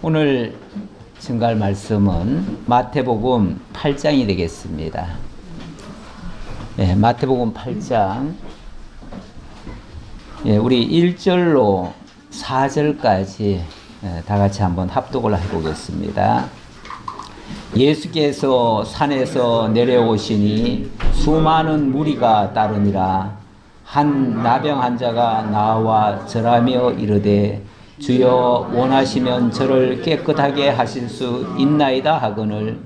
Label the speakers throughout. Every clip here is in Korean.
Speaker 1: 오늘 증가할 말씀은 마태복음 8장이 되겠습니다. 네, 마태복음 8장. 우리 1절로 4절까지 다 같이 한번 합독을 해보겠습니다. 예수께서 산에서 내려오시니 수많은 무리가 따르니라. 한 나병 환자가 나와 절하며 이르되 주여 원하시면 저를 깨끗하게 하실 수 있나이다 하거늘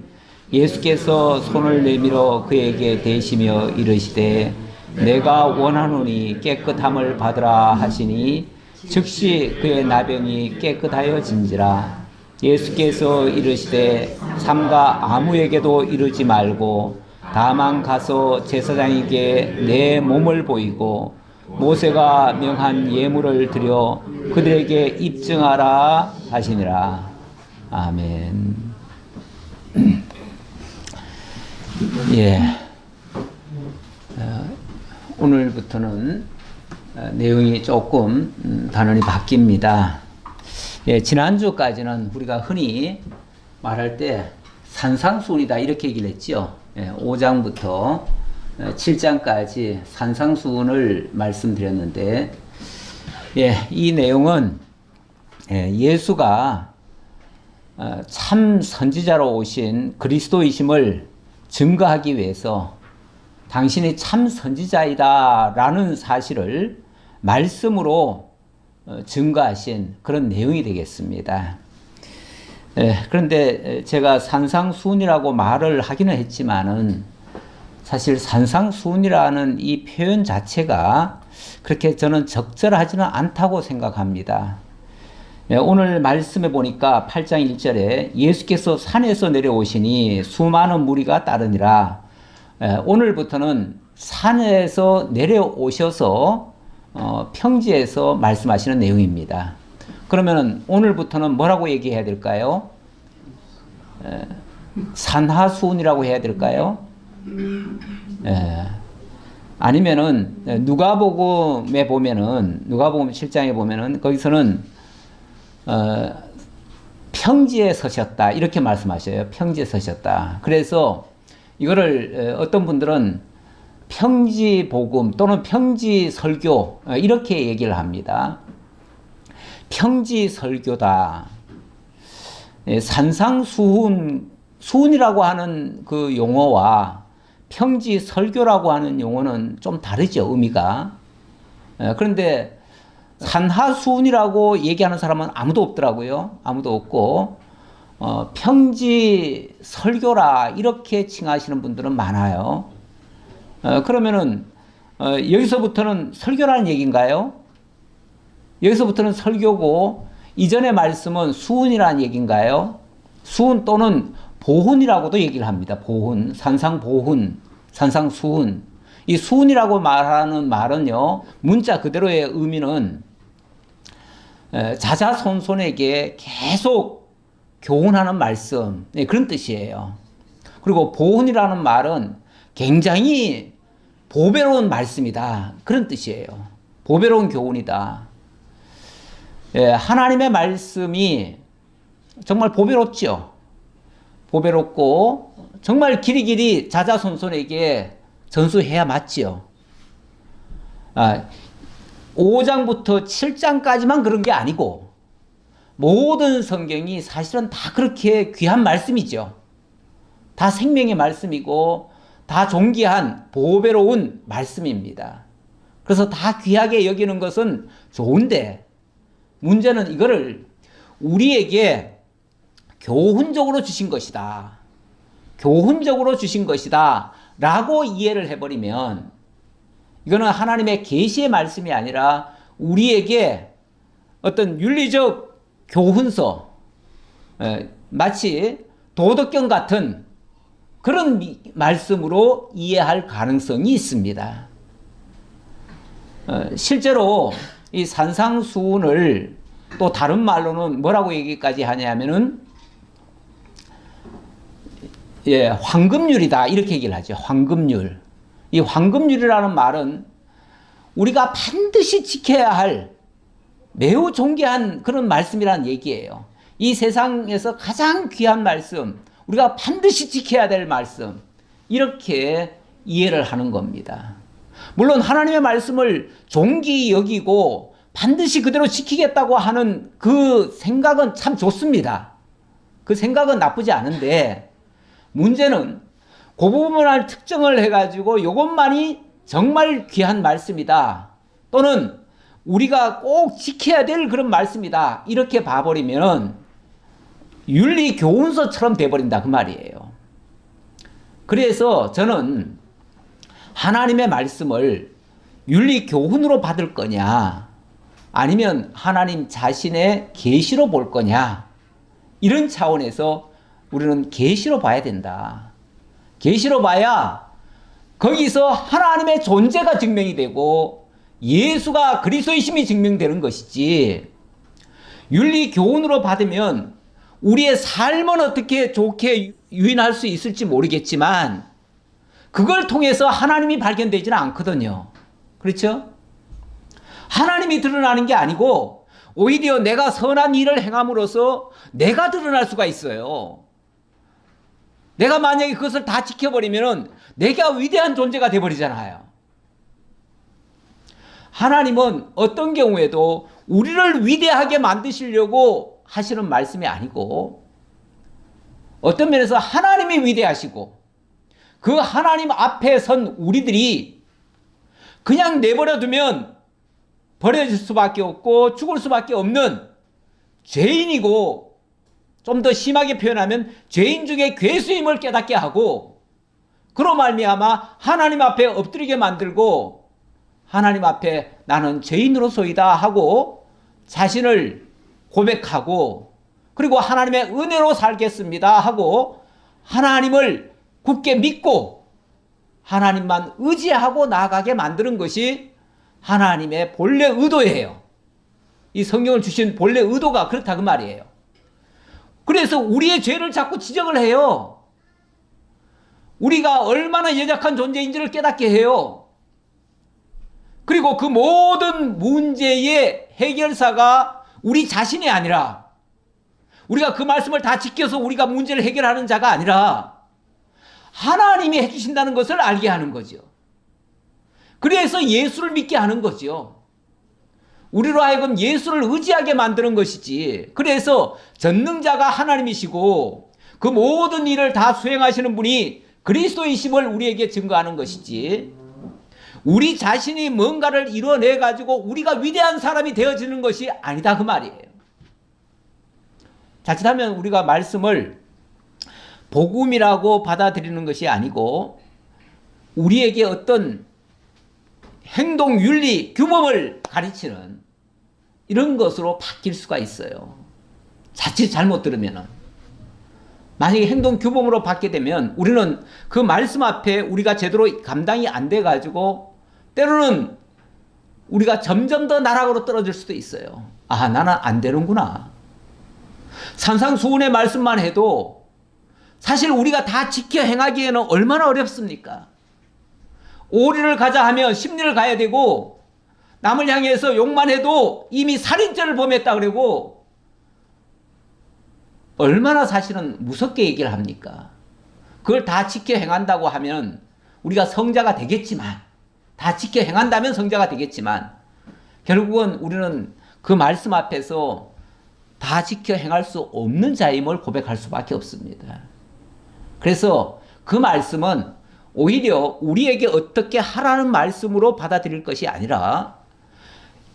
Speaker 1: 예수께서 손을 내밀어 그에게 대시며 이르시되 내가 원하노니 깨끗함을 받으라 하시니 즉시 그의 나병이 깨끗하여진지라. 예수께서 이르시되 삼가 아무에게도 이르지 말고 다만 가서 제사장에게 내 몸을 보이고 모세가 명한 예물을 드려 그들에게 입증하라 하시니라. 아멘. 오늘부터는 내용이 조금 단원이 바뀝니다. 지난주까지는 우리가 흔히 말할 때 산상수훈이다 이렇게 얘기를 했죠. 5장부터 7장까지 산상수훈을 말씀드렸는데, 이 내용은 예수가 참 선지자로 오신 그리스도이심을 증거하기 위해서 당신이 참 선지자이다 라는 사실을 말씀으로 증거하신 그런 내용이 되겠습니다. 그런데 제가 산상수훈이라고 말을 하기는 했지만은 사실 산상수훈이라는 이 표현 자체가 그렇게 저는 적절하지는 않다고 생각합니다. 오늘 말씀해 보니까 8장 1절에 예수께서 산에서 내려오시니 수많은 무리가 따르니라. 오늘부터는 산에서 내려오셔서 평지에서 말씀하시는 내용입니다. 그러면 오늘부터는 뭐라고 얘기해야 될까요? 산하수훈이라고 해야 될까요? 아니면은 누가복음에 보면은 누가복음 7장에 보면은 거기서는 평지에 서셨다 이렇게 말씀하셔요. 평지에 서셨다. 그래서 이거를 어떤 분들은 평지 복음 또는 평지 설교 이렇게 얘기를 합니다. 평지 설교다. 산상수훈, 수훈이라고 하는 그 용어와 평지 설교라고 하는 용어는 좀 다르죠, 의미가. 그런데 산하수훈이라고 얘기하는 사람은 아무도 없더라고요. 아무도 없고, 평지 설교라 이렇게 칭하시는 분들은 많아요. 그러면은, 여기서부터는 설교라는 얘기인가요? 여기서부터는 설교고 이전의 말씀은 수훈이라는 얘기인가요? 수훈 또는 보훈이라고도 얘기를 합니다. 보훈, 산상보훈, 산상수훈. 이 수훈이라고 말하는 말은요, 문자 그대로의 의미는 자자손손에게 계속 교훈하는 말씀, 그런 뜻이에요. 그리고 보훈이라는 말은 굉장히 보배로운 말씀이다, 그런 뜻이에요. 보배로운 교훈이다. 하나님의 말씀이 정말 보배롭죠. 보배롭고 정말 길이길이 자자손손에게 전수해야 맞지요. 5장부터 7장까지만 그런 게 아니고 모든 성경이 사실은 다 그렇게 귀한 말씀이죠. 다 생명의 말씀이고 다 존귀한 보배로운 말씀입니다. 그래서 다 귀하게 여기는 것은 좋은데 문제는 이거를 우리에게 교훈적으로 주신 것이다. 교훈적으로 주신 것이다. 라고 이해를 해버리면 이거는 하나님의 계시의 말씀이 아니라 우리에게 어떤 윤리적 교훈서, 마치 도덕경 같은 그런 말씀으로 이해할 가능성이 있습니다. 실제로 이 산상수훈을 또 다른 말로는 뭐라고 얘기까지 하냐면은 황금률이다 이렇게 얘기를 하죠. 황금률. 이 황금률이라는 말은 우리가 반드시 지켜야 할 매우 존귀한 그런 말씀이라는 얘기예요. 이 세상에서 가장 귀한 말씀, 우리가 반드시 지켜야 될 말씀, 이렇게 이해를 하는 겁니다. 물론 하나님의 말씀을 존귀히 여기고 반드시 그대로 지키겠다고 하는 그 생각은 참 좋습니다. 그 생각은 나쁘지 않은데, 문제는 그 부분을 특정을 해가지고 이것만이 정말 귀한 말씀이다, 또는 우리가 꼭 지켜야 될 그런 말씀이다, 이렇게 봐버리면 윤리교훈서처럼 돼버린다, 그 말이에요. 그래서 저는 하나님의 말씀을 윤리교훈으로 받을 거냐, 아니면 하나님 자신의 계시로 볼 거냐, 이런 차원에서 우리는 계시로 봐야 된다. 계시로 봐야 거기서 하나님의 존재가 증명이 되고 예수가 그리스도이심이 증명되는 것이지, 윤리교훈으로 받으면 우리의 삶은 어떻게 좋게 유인할 수 있을지 모르겠지만 그걸 통해서 하나님이 발견되지는 않거든요. 그렇죠? 하나님이 드러나는 게 아니고 오히려 내가 선한 일을 행함으로써 내가 드러날 수가 있어요. 내가 만약에 그것을 다 지켜버리면 내가 위대한 존재가 되어버리잖아요. 하나님은 어떤 경우에도 우리를 위대하게 만드시려고 하시는 말씀이 아니고, 어떤 면에서 하나님이 위대하시고 그 하나님 앞에 선 우리들이 그냥 내버려 두면 버려질 수밖에 없고 죽을 수밖에 없는 죄인이고, 좀 더 심하게 표현하면 죄인 중에 괴수임을 깨닫게 하고, 그로 말미암아 하나님 앞에 엎드리게 만들고 하나님 앞에 나는 죄인으로소이다 하고 자신을 고백하고, 그리고 하나님의 은혜로 살겠습니다 하고 하나님을 굳게 믿고 하나님만 의지하고 나아가게 만드는 것이 하나님의 본래 의도예요. 이 성경을 주신 본래 의도가 그렇다, 그 말이에요. 그래서 우리의 죄를 자꾸 지적을 해요. 우리가 얼마나 연약한 존재인지를 깨닫게 해요. 그리고 그 모든 문제의 해결사가 우리 자신이 아니라, 우리가 그 말씀을 다 지켜서 우리가 문제를 해결하는 자가 아니라 하나님이 해주신다는 것을 알게 하는 거죠. 그래서 예수를 믿게 하는 거죠. 우리로 하여금 예수를 의지하게 만드는 것이지. 그래서 전능자가 하나님이시고 그 모든 일을 다 수행하시는 분이 그리스도이심을 우리에게 증거하는 것이지, 우리 자신이 뭔가를 이뤄내 가지고 우리가 위대한 사람이 되어지는 것이 아니다, 그 말이에요. 자칫하면 우리가 말씀을 복음이라고 받아들이는 것이 아니고 우리에게 어떤 행동 윤리 규범을 가르치는 이런 것으로 바뀔 수가 있어요. 자칫 잘못 들으면은. 만약에 행동 규범으로 받게 되면 우리는 그 말씀 앞에 우리가 제대로 감당이 안 돼 가지고 때로는 우리가 점점 더 나락으로 떨어질 수도 있어요. 아, 나는 안 되는구나. 산상수훈의 말씀만 해도 사실 우리가 다 지켜 행하기에는 얼마나 어렵습니까? 오리를 가자 하면 십리를 가야 되고, 남을 향해서 욕만 해도 이미 살인죄를 범했다 그러고, 얼마나 사실은 무섭게 얘기를 합니까? 그걸 다 지켜 행한다고 하면 우리가 성자가 되겠지만, 다 지켜 행한다면 성자가 되겠지만, 결국은 우리는 그 말씀 앞에서 다 지켜 행할 수 없는 자임을 고백할 수밖에 없습니다. 그래서 그 말씀은 오히려 우리에게 어떻게 하라는 말씀으로 받아들일 것이 아니라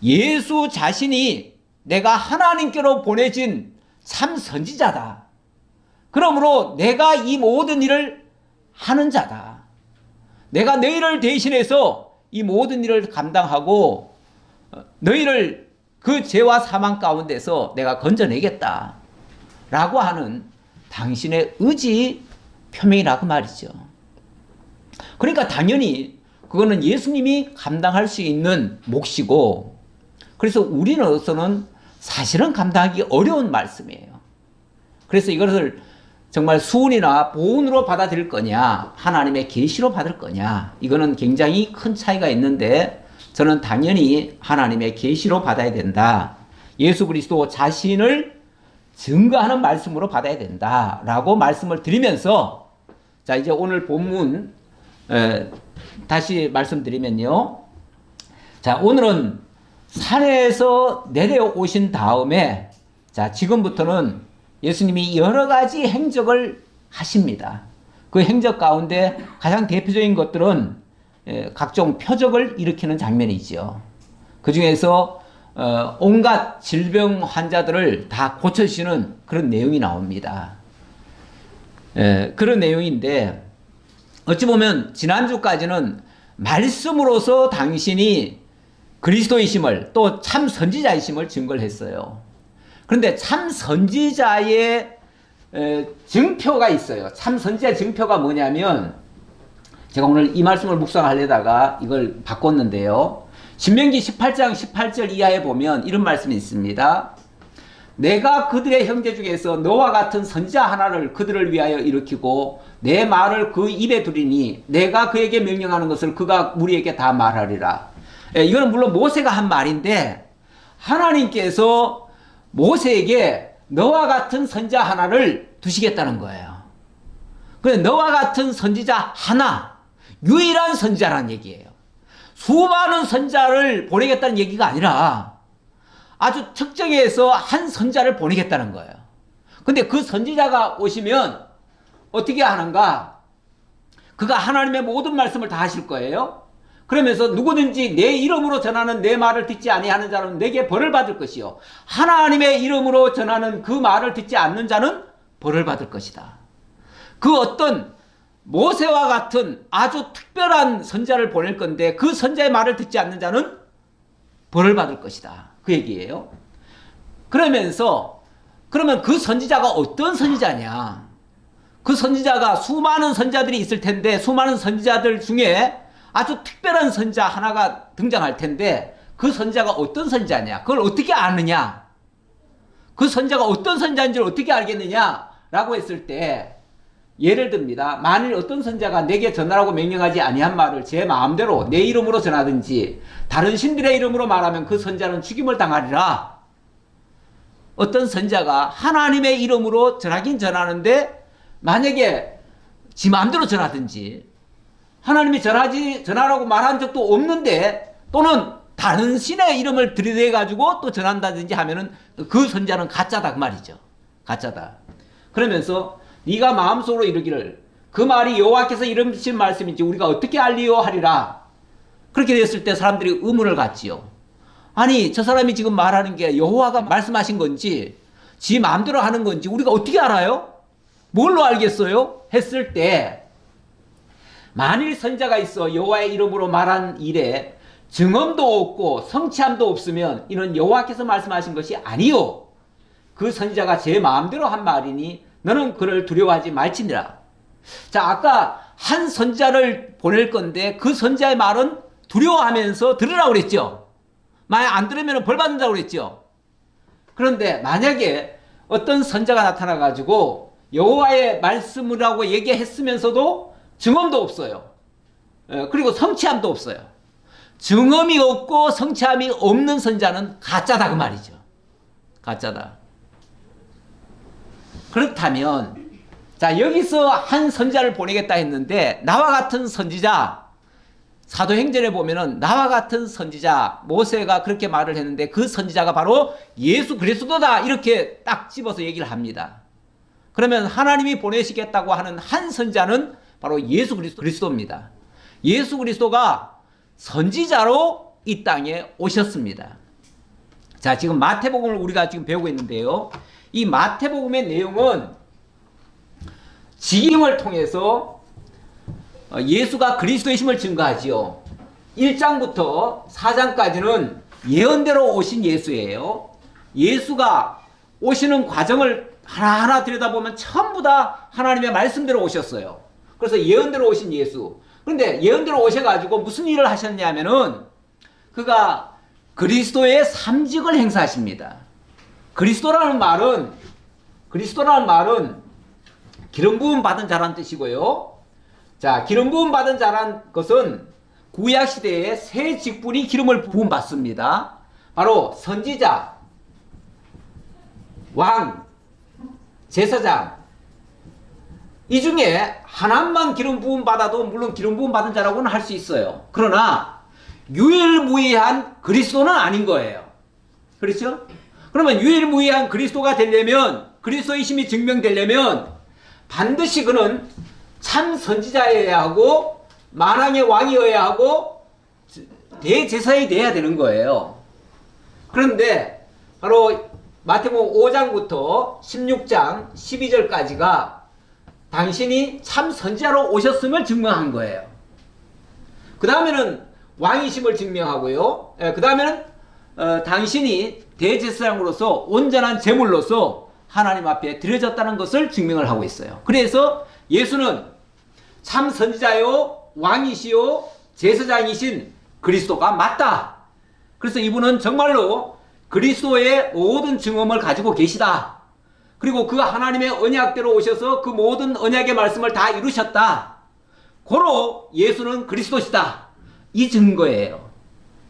Speaker 1: 예수 자신이 내가 하나님께로 보내진 참 선지자다. 그러므로 내가 이 모든 일을 하는 자다. 내가 너희를 대신해서 이 모든 일을 감당하고 너희를 그 죄와 사망 가운데서 내가 건져내겠다 라고 하는 당신의 의지 표명이라고 말이죠. 그러니까 당연히 그거는 예수님이 감당할 수 있는 몫이고, 그래서 우리로서는 사실은 감당하기 어려운 말씀이에요. 그래서 이것을 정말 수훈이나 보훈으로 받아들일 거냐, 하나님의 계시로 받을 거냐, 이거는 굉장히 큰 차이가 있는데 저는 당연히 하나님의 계시로 받아야 된다. 예수 그리스도 자신을 증거하는 말씀으로 받아야 된다라고 말씀을 드리면서, 자 이제 오늘 본문 다시 말씀드리면요. 자 오늘은 산에서 내려오신 다음에, 자 지금부터는 예수님이 여러 가지 행적을 하십니다. 그 행적 가운데 가장 대표적인 것들은 각종 표적을 일으키는 장면이죠. 그 중에서 온갖 질병 환자들을 다 고쳐주시는 그런 내용이 나옵니다. 그런 내용인데, 어찌 보면 지난주까지는 말씀으로서 당신이 그리스도이심을, 또 참 선지자이심을 증거를 했어요. 그런데 참 선지자의 증표가 있어요. 참 선지자의 증표가 뭐냐면, 제가 오늘 이 말씀을 묵상하려다가 이걸 바꿨는데요. 신명기 18장 18절 이하에 보면 이런 말씀이 있습니다. 내가 그들의 형제 중에서 너와 같은 선지자 하나를 그들을 위하여 일으키고 내 말을 그 입에 두리니 내가 그에게 명령하는 것을 그가 우리에게 다 말하리라. 이거는 물론 모세가 한 말인데, 하나님께서 모세에게 너와 같은 선지자 하나를 두시겠다는 거예요. 그래, 너와 같은 선지자 하나, 유일한 선지자라는 얘기예요. 수많은 선지자를 보내겠다는 얘기가 아니라 아주 특정해서 한 선지자를 보내겠다는 거예요. 근데 그 선지자가 오시면 어떻게 하는가? 그가 하나님의 모든 말씀을 다 하실 거예요. 그러면서 누구든지 내 이름으로 전하는 내 말을 듣지 아니하는 자는 내게 벌을 받을 것이요, 하나님의 이름으로 전하는 그 말을 듣지 않는 자는 벌을 받을 것이다. 그 어떤 모세와 같은 아주 특별한 선지자를 보낼 건데 그 선지자의 말을 듣지 않는 자는 벌을 받을 것이다. 그 얘기예요. 그러면서 그러면 그 선지자가 어떤 선지자냐? 그 선지자가 수많은 선지자들이 있을 텐데 수많은 선지자들 중에 아주 특별한 선지자 하나가 등장할 텐데 그 선지자가 어떤 선지자냐? 그걸 어떻게 아느냐? 그 선지자가 어떤 선지자인지를 어떻게 알겠느냐? 라고 했을 때 예를 듭니다. 만일 어떤 선지자가 내게 전하라고 명령하지 아니한 말을 제 마음대로 내 이름으로 전하든지 다른 신들의 이름으로 말하면 그 선지자는 죽임을 당하리라. 어떤 선지자가 하나님의 이름으로 전하긴 전하는데 만약에 지 마음대로 전하든지 하나님이 전하라고 말한 적도 없는데 또는 다른 신의 이름을 들이대 가지고 또 전한다든지 하면은 그 선지자는 가짜다 그 말이죠. 가짜다. 그러면서 네가 마음속으로 이르기를 그 말이 여호와께서 이르신 말씀인지 우리가 어떻게 알리요 하리라. 그렇게 됐을 때 사람들이 의문을 갖지요. 아니 저 사람이 지금 말하는 게 여호와가 말씀하신 건지 지 마음대로 하는 건지 우리가 어떻게 알아요? 뭘로 알겠어요? 했을 때 만일 선지자가 있어 여호와의 이름으로 말한 일에 증언도 없고 성취함도 없으면 이는 여호와께서 말씀하신 것이 아니요 그 선지자가 제 마음대로 한 말이니 너는 그를 두려워하지 말지니라. 자, 아까 한 선지자를 보낼 건데 그 선지자의 말은 두려워하면서 들으라고 그랬죠. 만약 안 들으면 벌 받는다고 그랬죠. 그런데 만약에 어떤 선지자가 나타나 가지고 여호와의 말씀이라고 얘기했으면서도 증언도 없어요. 그리고 성취함도 없어요. 증언이 없고 성취함이 없는 선지자는 가짜다 그 말이죠. 가짜다. 그렇다면 자 여기서 한 선지자를 보내겠다 했는데 나와 같은 선지자, 사도행전에 보면은 나와 같은 선지자 모세가 그렇게 말을 했는데 그 선지자가 바로 예수 그리스도다 이렇게 딱 집어서 얘기를 합니다. 그러면 하나님이 보내시겠다고 하는 한 선지자는 바로 예수 그리스도입니다. 예수 그리스도가 선지자로 이 땅에 오셨습니다. 자 지금 마태복음을 우리가 지금 배우고 있는데요. 이 마태복음의 내용은 직임을 통해서 예수가 그리스도이심을 증거하지요. 1장부터 4장까지는 예언대로 오신 예수예요. 예수가 오시는 과정을 하나하나 들여다보면 전부 다 하나님의 말씀대로 오셨어요. 그래서 예언대로 오신 예수. 그런데 예언대로 오셔가지고 무슨 일을 하셨냐면은 그가 그리스도의 삼직을 행사하십니다. 그리스도라는 말은 기름 부음 받은 자라는 뜻이고요. 자, 기름 부음 받은 자란 것은 구약 시대에 세 직분이 기름을 부음 받습니다. 바로 선지자, 왕, 제사장, 이 중에 하나만 기름 부음 받아도 물론 기름 부음 받은 자라고는 할 수 있어요. 그러나 유일무이한 그리스도는 아닌 거예요. 그렇죠? 그러면 유일무이한 그리스도가 되려면, 그리스도의 심이 증명되려면 반드시 그는 참 선지자여야 하고 만왕의 왕이어야 하고 대제사장이 돼야 되는 거예요. 그런데 바로 마태복음 5장부터 16장 12절까지가 당신이 참 선지자로 오셨음을 증명한 거예요. 그 다음에는 왕이심을 증명하고요. 그 다음에는 당신이 대제사장으로서 온전한 제물로서 하나님 앞에 드려졌다는 것을 증명을 하고 있어요. 그래서 예수는 참 선지자요, 왕이시요, 제사장이신 그리스도가 맞다. 그래서 이분은 정말로 그리스도의 모든 증언을 가지고 계시다. 그리고 그 하나님의 언약대로 오셔서 그 모든 언약의 말씀을 다 이루셨다. 고로 예수는 그리스도시다. 이 증거예요.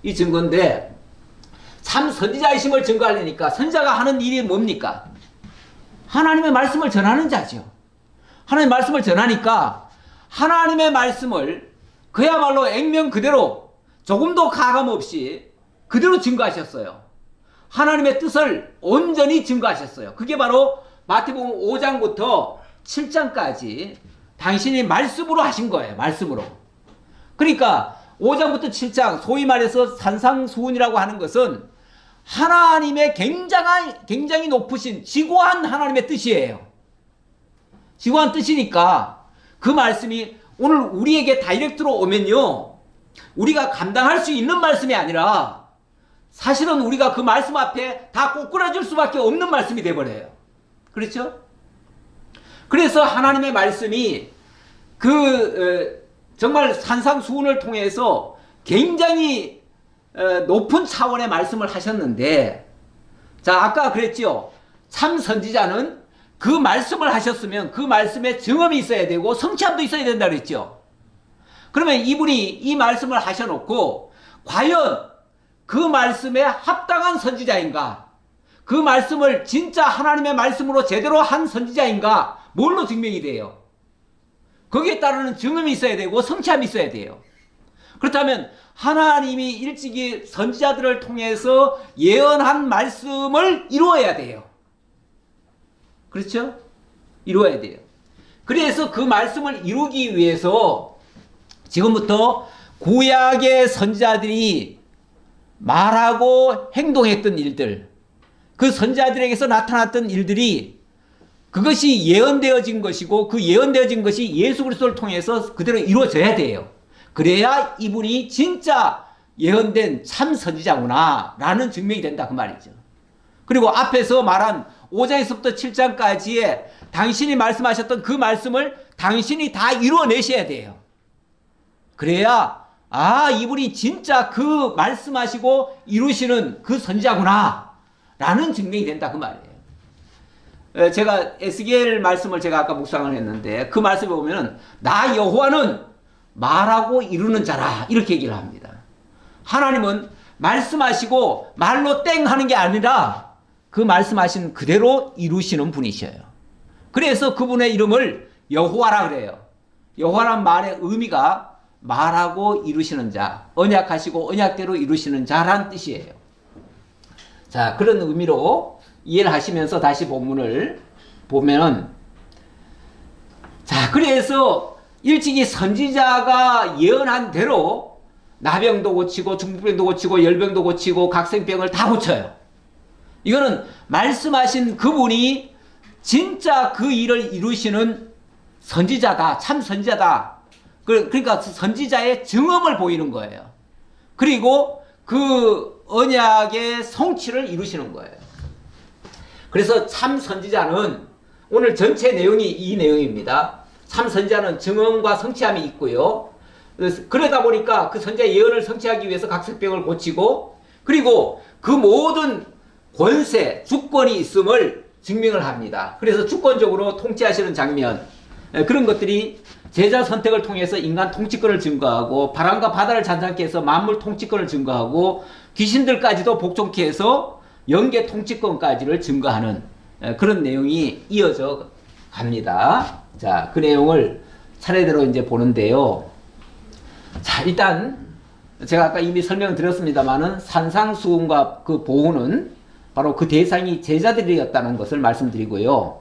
Speaker 1: 이 증거인데 참 선지자이심을 증거하려니까 선지자가 하는 일이 뭡니까? 하나님의 말씀을 전하는 자죠. 하나님의 말씀을 전하니까 하나님의 말씀을 그야말로 액면 그대로 조금도 가감 없이 그대로 증거하셨어요. 하나님의 뜻을 온전히 증거하셨어요. 그게 바로 마태복음 5장부터 7장까지 당신이 말씀으로 하신 거예요. 말씀으로. 그러니까 5장부터 7장 소위 말해서 산상수훈이라고 하는 것은 하나님의 굉장히 높으신 지고한 하나님의 뜻이에요. 지고한 뜻이니까 그 말씀이 오늘 우리에게 다이렉트로 오면요, 우리가 감당할 수 있는 말씀이 아니라 사실은 우리가 그 말씀 앞에 다 꼬꾸라질 수밖에 없는 말씀이 돼버려요. 그렇죠? 그래서 하나님의 말씀이 정말 산상수훈을 통해서 굉장히 높은 차원의 말씀을 하셨는데, 자, 아까 그랬죠. 참 선지자는 그 말씀을 하셨으면 그 말씀에 증언이 있어야 되고 성취함도 있어야 된다 그랬죠. 그러면 이분이 이 말씀을 하셔놓고 과연 그 말씀에 합당한 선지자인가? 그 말씀을 진짜 하나님의 말씀으로 제대로 한 선지자인가? 뭘로 증명이 돼요? 거기에 따르는 증언이 있어야 되고 성취함이 있어야 돼요. 그렇다면 하나님이 일찍이 선지자들을 통해서 예언한 말씀을 이루어야 돼요. 그렇죠? 이루어야 돼요. 그래서 그 말씀을 이루기 위해서 지금부터 구약의 선지자들이 말하고 행동했던 일들, 그 선지자들에게서 나타났던 일들이 그것이 예언되어진 것이고 그 예언되어진 것이 예수 그리스도를 통해서 그대로 이루어져야 돼요. 그래야 이분이 진짜 예언된 참 선지자구나 라는 증명이 된다 그 말이죠. 그리고 앞에서 말한 5장에서부터 7장까지의 당신이 말씀하셨던 그 말씀을 당신이 다 이루어내셔야 돼요. 그래야 이분이 진짜 그 말씀하시고 이루시는 그 선지자구나 라는 증명이 된다 그 말이에요. 제가 에스겔 말씀을 제가 아까 묵상을 했는데 그 말씀에 보면은 나 여호와는 말하고 이루는 자라 이렇게 얘기를 합니다. 하나님은 말씀하시고 말로 땡 하는 게 아니라 그 말씀하신 그대로 이루시는 분이셔요. 그래서 그분의 이름을 여호와라 그래요. 여호와란 말의 의미가 말하고 이루시는 자, 언약하시고 언약대로 이루시는 자란 뜻이에요. 자, 그런 의미로 이해를 하시면서 다시 본문을 보면은, 자, 그래서 일찍이 선지자가 예언한 대로 나병도 고치고 중풍병도 고치고 열병도 고치고 각생병을 다 고쳐요. 이거는 말씀하신 그분이 진짜 그 일을 이루시는 선지자다, 참 선지자다. 그러니까 선지자의 증언을 보이는 거예요. 그리고 그 언약의 성취를 이루시는 거예요. 그래서 참 선지자는 오늘 전체 내용이 이 내용입니다. 참 선지자는 증언과 성취함이 있고요. 그러다 보니까 그 선지자의 예언을 성취하기 위해서 각색병을 고치고 그리고 그 모든 권세, 주권이 있음을 증명을 합니다. 그래서 주권적으로 통치하시는 장면, 그런 것들이 제자 선택을 통해서 인간 통치권을 증거하고 바람과 바다를 잔잔케 해서 만물 통치권을 증거하고 귀신들까지도 복종케 해서 영계 통치권까지를 증거하는 그런 내용이 이어져 갑니다. 자, 그 내용을 차례대로 이제 보는데요. 자, 일단 제가 아까 이미 설명드렸습니다만은 산상수훈과 그 보훈은 바로 그 대상이 제자들이었다는 것을 말씀드리고요.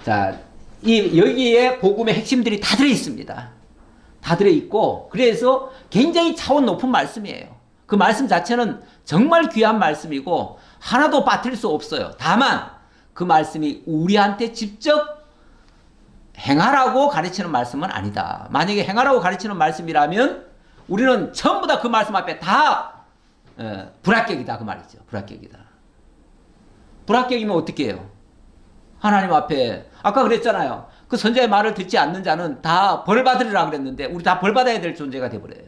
Speaker 1: 자, 여기에 복음의 핵심들이 다 들어있습니다. 다 들어있고, 그래서 굉장히 차원 높은 말씀이에요. 그 말씀 자체는 정말 귀한 말씀이고, 하나도 빠뜨릴 수 없어요. 다만, 그 말씀이 우리한테 직접 행하라고 가르치는 말씀은 아니다. 만약에 행하라고 가르치는 말씀이라면, 우리는 전부 다 그 말씀 앞에 다 불합격이다. 그 말이죠. 불합격이다. 불합격이면 어떻게 해요? 하나님 앞에 아까 그랬잖아요. 그 선자의 말을 듣지 않는 자는 다 벌 받으리라 그랬는데 우리 다 벌 받아야 될 존재가 되어버려요.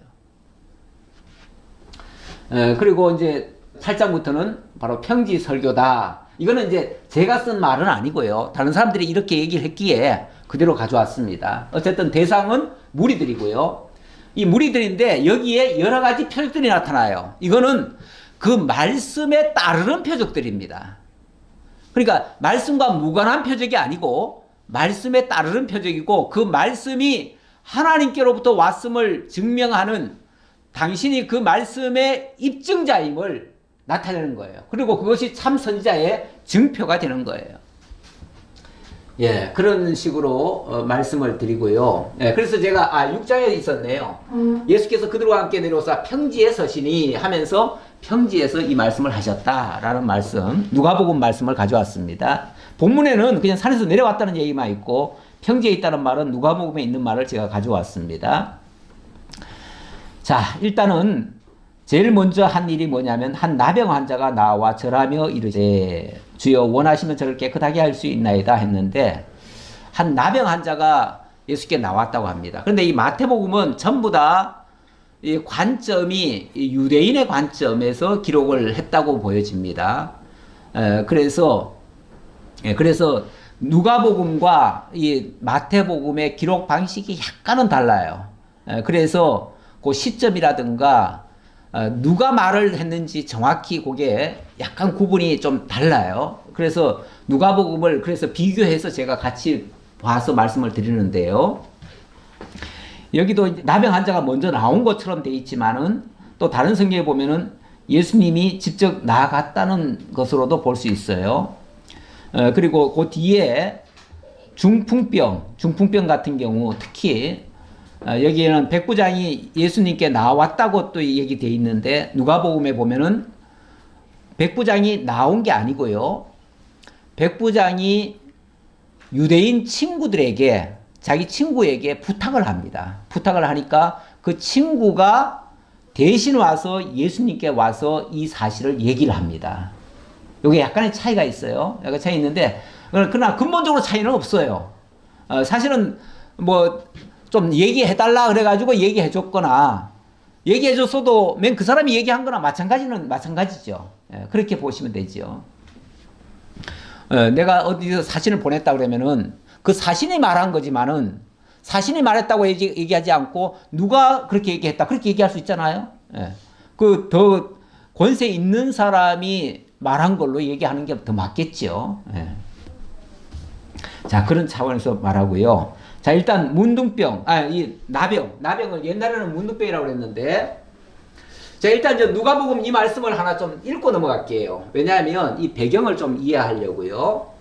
Speaker 1: 그리고 이제 8장부터는 바로 평지 설교다. 이거는 이제 제가 쓴 말은 아니고요. 다른 사람들이 이렇게 얘기를 했기에 그대로 가져왔습니다. 어쨌든 대상은 무리들이고요. 이 무리들인데 여기에 여러 가지 표적들이 나타나요. 이거는 그 말씀에 따르는 표적들입니다. 그러니까 말씀과 무관한 표적이 아니고 말씀에 따르는 표적이고 그 말씀이 하나님께로부터 왔음을 증명하는 당신이 그 말씀의 입증자임을 나타내는 거예요. 그리고 그것이 참 선지자의 증표가 되는 거예요. 예, 그런 식으로 말씀을 드리고요. 예, 그래서 제가 6장에 있었네요. 예수께서 그들과 함께 내려오사 평지에 서시니 하면서 평지에서 이 말씀을 하셨다라는 말씀, 누가복음 말씀을 가져왔습니다. 본문에는 그냥 산에서 내려왔다는 얘기만 있고 평지에 있다는 말은 누가복음에 있는 말을 제가 가져왔습니다. 자, 일단은 제일 먼저 한 일이 뭐냐면 한 나병 환자가 나와 절하며 이르되 주여 원하시면 저를 깨끗하게 할 수 있나이다 했는데 한 나병 환자가 예수께 나왔다고 합니다. 그런데 이 마태복음은 전부 다 이 관점이 유대인의 관점에서 기록을 했다고 보여집니다. 그래서 누가복음과 이 마태복음의 기록 방식이 약간은 달라요. 그래서 그 시점이라든가 누가 말을 했는지 정확히 그게 약간 구분이 좀 달라요. 그래서 누가복음을 그래서 비교해서 제가 같이 봐서 말씀을 드리는데요. 여기도 나병 환자가 먼저 나온 것처럼 돼 있지만은 또 다른 성경에 보면은 예수님이 직접 나아갔다는 것으로도 볼 수 있어요. 그리고 그 뒤에 중풍병 같은 경우 특히 여기에는 백부장이 예수님께 나왔다고 또 얘기되어 있는데 누가복음에 보면은 백부장이 나온 게 아니고요. 백부장이 유대인 친구들에게 자기 친구에게 부탁을 합니다. 부탁을 하니까 그 친구가 대신 와서 예수님께 와서 이 사실을 얘기를 합니다. 이게 약간의 차이가 있어요. 약간 차이 있는데 그러나 근본적으로 차이는 없어요. 사실은 뭐 좀 얘기해달라 그래가지고 얘기해줬거나 얘기해줬어도 맨 그 사람이 얘기한 거나 마찬가지죠. 그렇게 보시면 되죠. 내가 어디서 사신을 보냈다 그러면은 그 사신이 말한 거지만은 사신이 말했다고 얘기하지 않고 누가 그렇게 얘기했다 그렇게 얘기할 수 있잖아요. 그 더 권세 있는 사람이 말한 걸로 얘기하는 게 더 맞겠죠. 자, 그런 차원에서 말하고요. 자, 일단 문둥병, 이 나병을 옛날에는 문둥병이라고 그랬는데, 자, 일단 이제 누가복음 이 말씀을 하나 좀 읽고 넘어갈게요. 왜냐하면 이 배경을 좀 이해하려고요.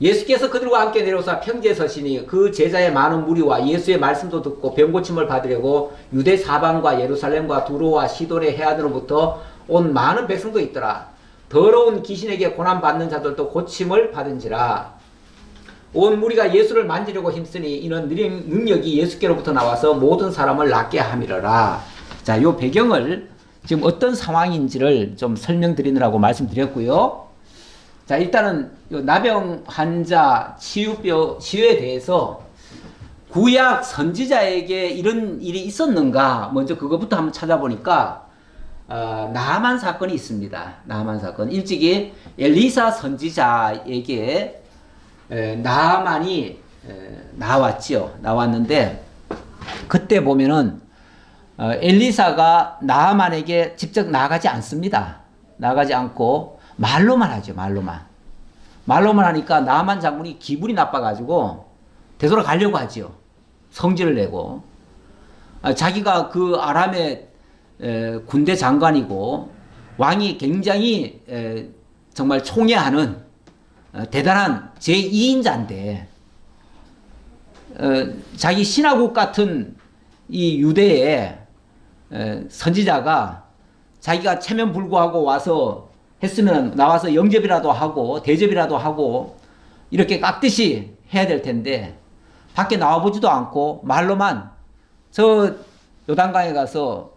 Speaker 1: 예수께서 그들과 함께 내려오사 평지에 서시니 그 제자의 많은 무리와 예수의 말씀도 듣고 병고침을 받으려고 유대 사방과 예루살렘과 두로와 시돈의 해안으로부터 온 많은 백성도 있더라. 더러운 귀신에게 고난받는 자들도 고침을 받은지라. 온 무리가 예수를 만지려고 힘쓰니 이는 능력이 예수께로부터 나와서 모든 사람을 낫게 함이러라. 자, 요 배경을 지금 어떤 상황인지를 좀 설명드리느라고 말씀드렸고요. 자, 일단은 요 나병 환자 치유에 대해서 구약 선지자에게 이런 일이 있었는가 먼저 그것부터 한번 찾아보니까 나아만 사건이 있습니다. 나아만 사건. 일찍이 엘리사 선지자에게 나아만이 나왔는데 그때 보면은 엘리사가 나아만에게 직접 나가지 않습니다. 나가지 않고 말로만 하죠. 말로만. 말로만 하니까 나만 장군이 기분이 나빠가지고 되돌아가려고 하지요. 성질을 내고. 자기가 그 아람의 군대 장관이고 왕이 굉장히 정말 총애하는 대단한 제2인자인데 자기 신하국 같은 이 유대의 선지자가 자기가 체면불구하고 와서 했으면 나와서 영접이라도 하고 대접이라도 하고 이렇게 깍듯이 해야 될 텐데 밖에 나와보지도 않고 말로만 저 요단강에 가서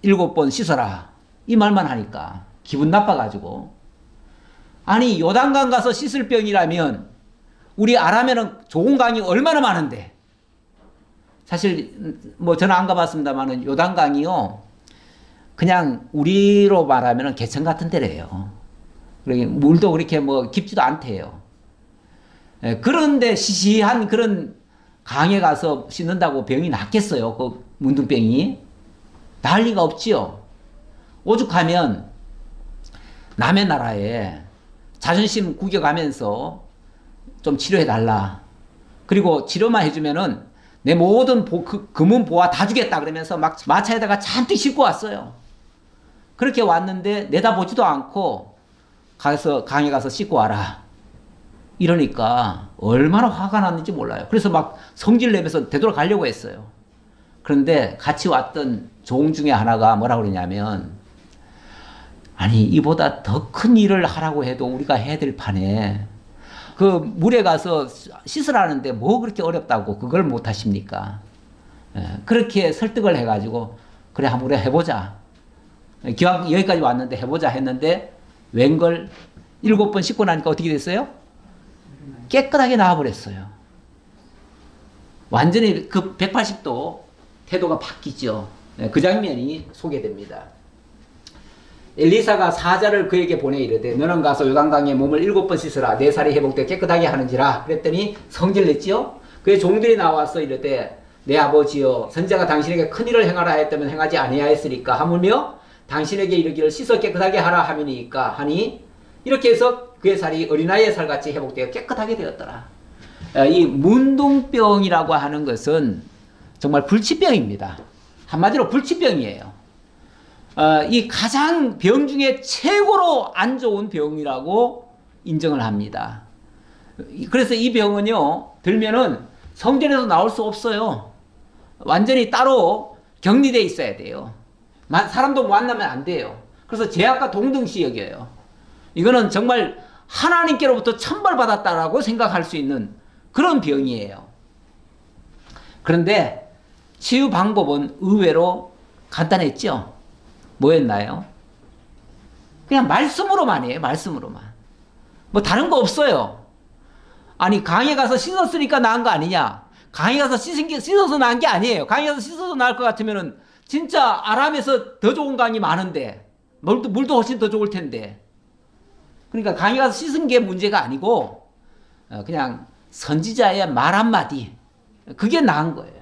Speaker 1: 7번 씻어라 이 말만 하니까 기분 나빠가지고 아니 요단강 가서 씻을 병이라면 우리 아람에는 좋은 강이 얼마나 많은데 사실 뭐 저는 안 가봤습니다만은 요단강이요 그냥 우리로 말하면 개천 같은 데래요. 물도 그렇게 뭐 깊지도 않대요. 그런데 시시한 그런 강에 가서 씻는다고 병이 낫겠어요? 그 문둥병이? 나을 리가 없지요. 오죽하면 남의 나라에 자존심 구겨가면서 좀 치료해달라. 그리고 치료만 해주면은 내 모든 금은 보화 다 주겠다 그러면서 막 마차에다가 잔뜩 싣고 왔어요. 그렇게 왔는데 내다보지도 않고 가서 강에 가서 씻고 와라. 이러니까 얼마나 화가 났는지 몰라요. 그래서 막 성질 내면서 되돌아가려고 했어요. 그런데 같이 왔던 종 중에 하나가 뭐라고 그러냐면 아니 이보다 더 큰 일을 하라고 해도 우리가 해야 될 판에 그 물에 가서 씻으라는데 뭐 그렇게 어렵다고 그걸 못 하십니까? 그렇게 설득을 해가지고 그래 한번 해보자. 기왕 여기까지 왔는데 해보자 했는데 웬걸 7번 씻고 나니까 어떻게 됐어요? 깨끗하게 나와버렸어요. 완전히 그 180도 태도가 바뀌죠. 그 장면이 소개됩니다. 엘리사가 사자를 그에게 보내 이르되 너는 가서 요단강에 몸을 7번 씻으라 내 살이 회복되어 깨끗하게 하는지라 그랬더니 성질냈지요. 그의 종들이 나와서 이르되 내 아버지여 선지자가 당신에게 큰 일을 행하라 했다면 행하지 아니하였으리까 하물며 당신에게 이르기를 씻어 깨끗하게 하라 함이니까 하니 이렇게 해서 그의 살이 어린아이의 살같이 회복되어 깨끗하게 되었더라. 이 문둥병이라고 하는 것은 정말 불치병입니다. 한마디로 불치병이에요. 이 가장 병 중에 최고로 안 좋은 병이라고 인정을 합니다. 그래서 이 병은요 들면은 성전에서 나올 수 없어요. 완전히 따로 격리되어 있어야 돼요. 사람도 만나면 안 돼요. 그래서 죄악과 동등시 여겨요. 이거는 정말 하나님께로부터 천벌받았다라고 생각할 수 있는 그런 병이에요. 그런데 치유 방법은 의외로 간단했죠. 뭐였나요? 그냥 말씀으로만 해요. 말씀으로만. 뭐 다른 거 없어요. 아니 강에 가서 씻었으니까 나은 거 아니냐. 강에 가서 씻어서 나은 게 아니에요. 강에 가서 씻어서 나을 것 같으면은 진짜 아람에서 더 좋은 강이 많은데 물도 훨씬 더 좋을 텐데 그러니까 강에 가서 씻은 게 문제가 아니고 그냥 선지자의 말 한마디 그게 나은 거예요.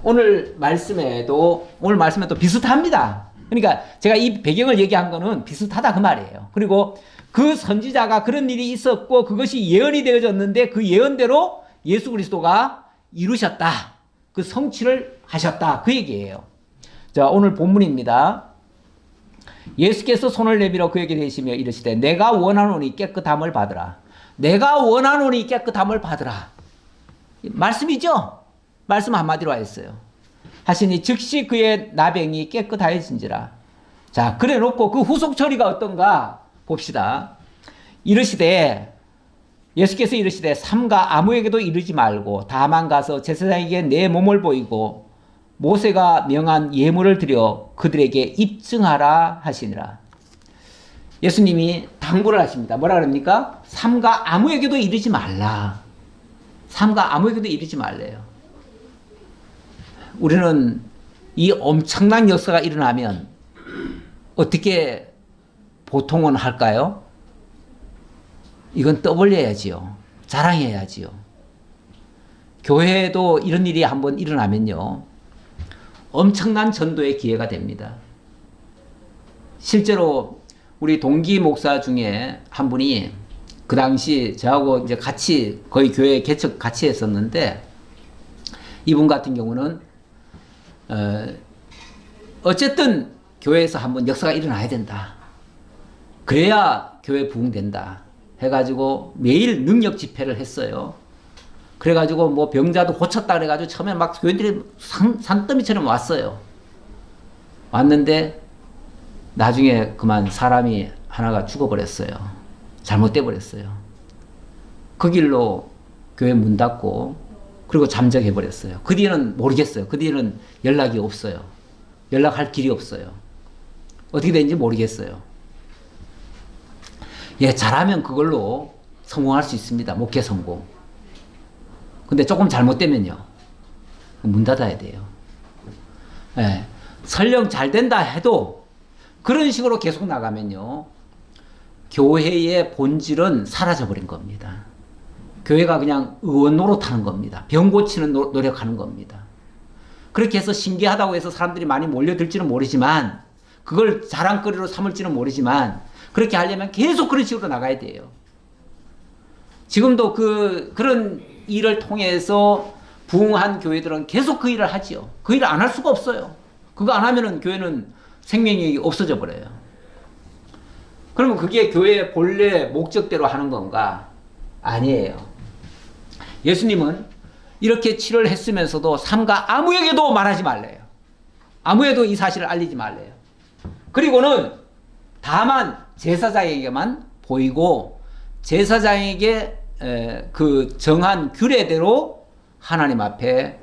Speaker 1: 오늘 말씀에도 비슷합니다. 그러니까 제가 이 배경을 얘기한 거는 비슷하다 그 말이에요. 그리고 그 선지자가 그런 일이 있었고 그것이 예언이 되어졌는데 그 예언대로 예수 그리스도가 이루셨다. 그 성취를 하셨다. 그 얘기예요. 자, 오늘 본문입니다. 예수께서 손을 내밀어 그에게 대시며 이르시되 내가 원하노니 깨끗함을 받으라. 내가 원하노니 깨끗함을 받으라. 말씀이죠? 말씀 한마디로 하였어요. 하시니 즉시 그의 나병이 깨끗하여진지라. 자, 그래 놓고 그 후속 처리가 어떤가 봅시다. 이르시되 예수께서 이르시되 삼가 아무에게도 이르지 말고 다만 가서 제사장에게 내 몸을 보이고 모세가 명한 예물을 드려 그들에게 입증하라 하시니라. 예수님이 당부를 하십니다. 뭐라 그럽니까? 삼가 아무에게도 이르지 말라. 삼가 아무에게도 이르지 말래요. 우리는 이 엄청난 역사가 일어나면 어떻게 보통은 할까요? 이건 떠벌려야지요. 자랑해야지요. 교회에도 이런 일이 한번 일어나면요. 엄청난 전도의 기회가 됩니다. 실제로 우리 동기 목사 중에 한 분이 그 당시 저하고 이제 같이 거의 교회 개척 같이 했었는데, 이분 같은 경우는 어쨌든 교회에서 한번 역사가 일어나야 된다. 그래야 교회 부흥된다. 해가지고 매일 능력 집회를 했어요. 그래가지고 뭐 병자도 고쳤다 그래가지고 처음에 막 교인들이 산더미처럼 왔어요. 왔는데 나중에 그만 사람이 하나가 죽어버렸어요. 잘못돼 버렸어요. 그 길로 교회 문 닫고 그리고 잠적해 버렸어요. 그 뒤에는 모르겠어요. 그 뒤에는 연락이 없어요. 연락할 길이 없어요. 어떻게 된지 모르겠어요. 예, 잘하면 그걸로 성공할 수 있습니다. 목회 성공. 근데 조금 잘못되면요, 문 닫아야 돼요. 예, 설령 잘 된다 해도 그런 식으로 계속 나가면요, 교회의 본질은 사라져버린 겁니다. 교회가 그냥 의원 노릇하는 겁니다. 병 고치는 노력하는 겁니다. 그렇게 해서 신기하다고 해서 사람들이 많이 몰려들지는 모르지만, 그걸 자랑거리로 삼을지는 모르지만, 그렇게 하려면 계속 그런 식으로 나가야 돼요. 지금도 그런 일을 통해서 부흥한 교회들은 계속 그 일을 하지요. 그 일을 안 할 수가 없어요. 그거 안 하면은 교회는 생명력이 없어져 버려요. 그러면 그게 교회의 본래 목적대로 하는 건가? 아니에요. 예수님은 이렇게 치료를 했으면서도 삼가 아무에게도 말하지 말래요. 아무에도 이 사실을 알리지 말래요. 그리고는 다만 제사장에게만 보이고, 제사장에게 그 정한 규례대로 하나님 앞에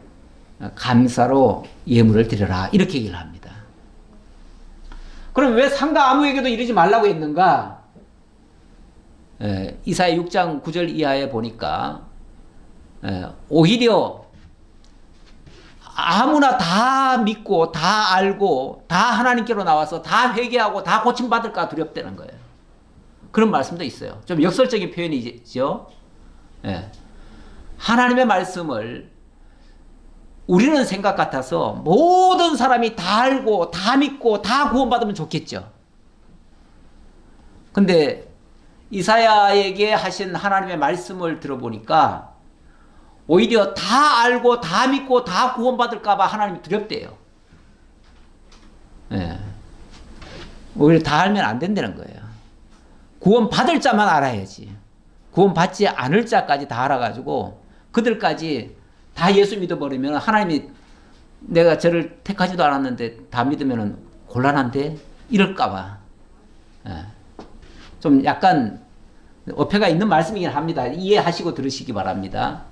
Speaker 1: 감사로 예물을 드려라, 이렇게 얘기를 합니다. 그럼 왜 삼가 아무에게도 이르지 말라고 했는가? 이사야 6장 9절 이하에 보니까 오히려 아무나 다 믿고 다 알고 다 하나님께로 나와서 다 회개하고 다 고침받을까 두렵다는 거예요. 그런 말씀도 있어요. 좀 역설적인 표현이죠. 예. 하나님의 말씀을 우리는 생각 같아서 모든 사람이 다 알고 다 믿고 다 구원받으면 좋겠죠. 근데 이사야에게 하신 하나님의 말씀을 들어보니까 오히려 다 알고 다 믿고 다 구원받을까봐 하나님이 두렵대요. 예. 오히려 다 알면 안 된다는 거예요. 구원받을 자만 알아야지. 구원받지 않을 자까지 다 알아가지고 그들까지 다 예수 믿어버리면 하나님이 내가 저를 택하지도 않았는데 다 믿으면 곤란한데? 이럴까봐. 예. 좀 약간 어폐가 있는 말씀이긴 합니다. 이해하시고 들으시기 바랍니다.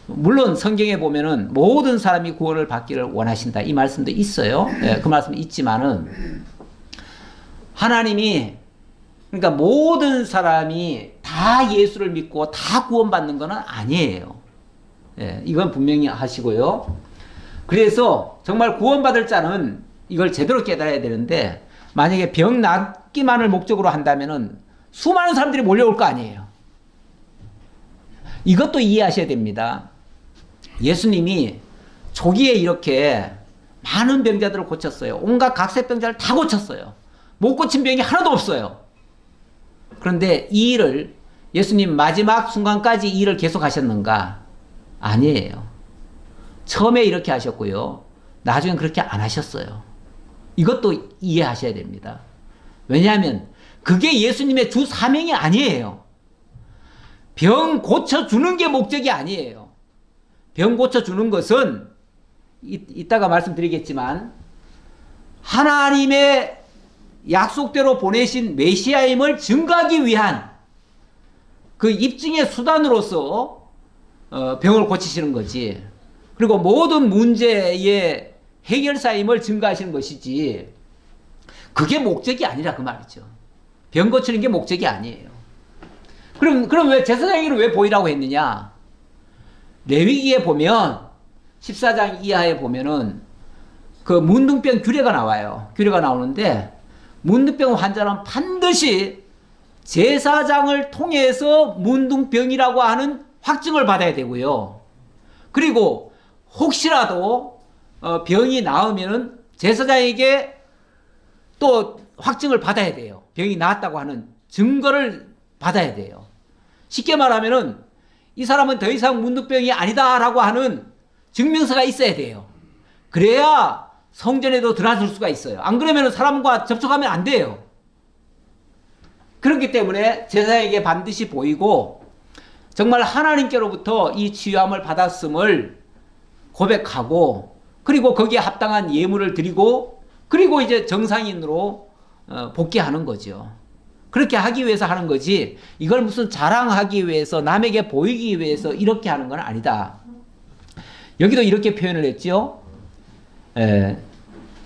Speaker 1: 물론 성경에 보면은 모든 사람이 구원을 받기를 원하신다, 이 말씀도 있어요. 예, 그 말씀이 있지만은 하나님이, 그러니까 모든 사람이 다 예수를 믿고 다 구원받는 것은 아니에요. 예, 이건 분명히 하시고요. 그래서 정말 구원받을 자는 이걸 제대로 깨달아야 되는데, 만약에 병 낫기만을 목적으로 한다면은 수많은 사람들이 몰려올 거 아니에요. 이것도 이해하셔야 됩니다. 예수님이 초기에 이렇게 많은 병자들을 고쳤어요. 온갖 각색병자를 다 고쳤어요. 못 고친 병이 하나도 없어요. 그런데 이 일을 예수님 마지막 순간까지 이 일을 계속 하셨는가? 아니에요. 처음에 이렇게 하셨고요. 나중엔 그렇게 안 하셨어요. 이것도 이해하셔야 됩니다. 왜냐하면 그게 예수님의 주 사명이 아니에요. 병 고쳐주는 게 목적이 아니에요. 병 고쳐주는 것은 이따가 말씀드리겠지만 하나님의 약속대로 보내신 메시아임을 증거하기 위한 그 입증의 수단으로서 병을 고치시는 거지. 그리고 모든 문제의 해결사임을 증거하시는 것이지, 그게 목적이 아니라 그 말이죠. 병 고치는 게 목적이 아니에요. 그럼 왜 제사장에게는 왜 보이라고 했느냐? 레위기에 보면 14장 이하에 보면은 그 문둥병 규례가 나와요. 규례가 나오는데 문둥병 환자는 반드시 제사장을 통해서 문둥병이라고 하는 확증을 받아야 되고요. 그리고 혹시라도 병이 나으면은 제사장에게 또 확증을 받아야 돼요. 병이 나았다고 하는 증거를 받아야 돼요. 쉽게 말하면은 이 사람은 더 이상 문둥병이 아니다라고 하는 증명서가 있어야 돼요. 그래야 성전에도 들어설 수가 있어요. 안 그러면 사람과 접촉하면 안 돼요. 그렇기 때문에 제사장에게 반드시 보이고 정말 하나님께로부터 이 치유함을 받았음을 고백하고 그리고 거기에 합당한 예물을 드리고 그리고 이제 정상인으로 복귀하는 거죠. 그렇게 하기 위해서 하는 거지 이걸 무슨 자랑하기 위해서 남에게 보이기 위해서 이렇게 하는 건 아니다. 여기도 이렇게 표현을 했죠.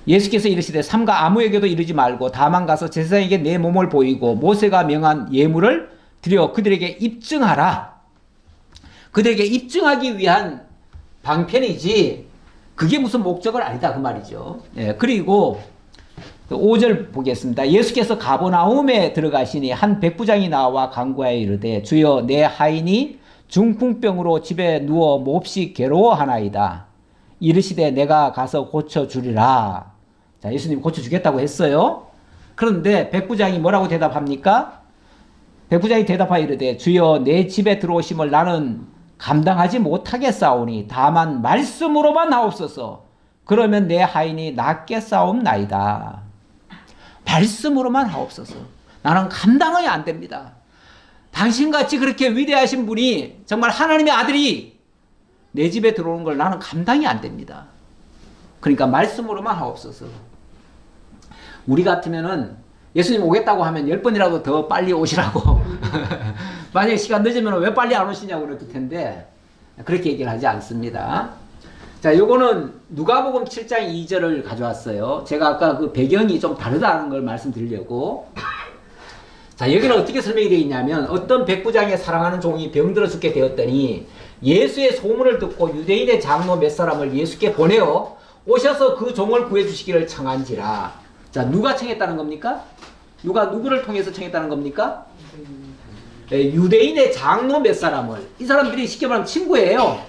Speaker 1: 예수께서 이르시되 삼가 아무에게도 이르지 말고 다만 가서 제사장에게 내 몸을 보이고 모세가 명한 예물을 드려 그들에게 입증하라. 그들에게 입증하기 위한 방편이지 그게 무슨 목적은 아니다 그 말이죠. 그리고 5절 보겠습니다. 예수께서 가버나움에 들어가시니 한 백부장이 나와 간구하여 이르되 주여 내 하인이 중풍병으로 집에 누워 몹시 괴로워하나이다. 이르시되 내가 가서 고쳐주리라. 자, 예수님이 고쳐주겠다고 했어요. 그런데 백부장이 뭐라고 대답합니까? 백부장이 대답하여 이르되 주여 내 집에 들어오심을 나는 감당하지 못하겠사오니 다만 말씀으로만 하옵소서. 그러면 내 하인이 낫게 싸움나이다. 말씀으로만 하옵소서. 나는 감당이 안 됩니다. 당신같이 그렇게 위대하신 분이 정말 하나님의 아들이 내 집에 들어오는 걸 나는 감당이 안 됩니다. 그러니까 말씀으로만 하옵소서. 우리 같으면은 예수님 오겠다고 하면 10번이라도 더 빨리 오시라고 만약에 시간 늦으면 왜 빨리 안 오시냐고 그랬을 텐데 그렇게 얘기를 하지 않습니다. 자, 요거는 누가복음 7장 2절을 가져왔어요. 제가 아까 그 배경이 좀 다르다는 걸 말씀드리려고. 자, 여기는 어떻게 설명이 되어 있냐면 어떤 백부장의 사랑하는 종이 병들어 죽게 되었더니 예수의 소문을 듣고 유대인의 장로 몇 사람을 예수께 보내어 오셔서 그 종을 구해주시기를 청한지라. 자, 누가 청했다는 겁니까? 누가 누구를 통해서 청했다는 겁니까? 유대인의 장로 몇 사람을. 이 사람들이 쉽게 말하면 친구예요.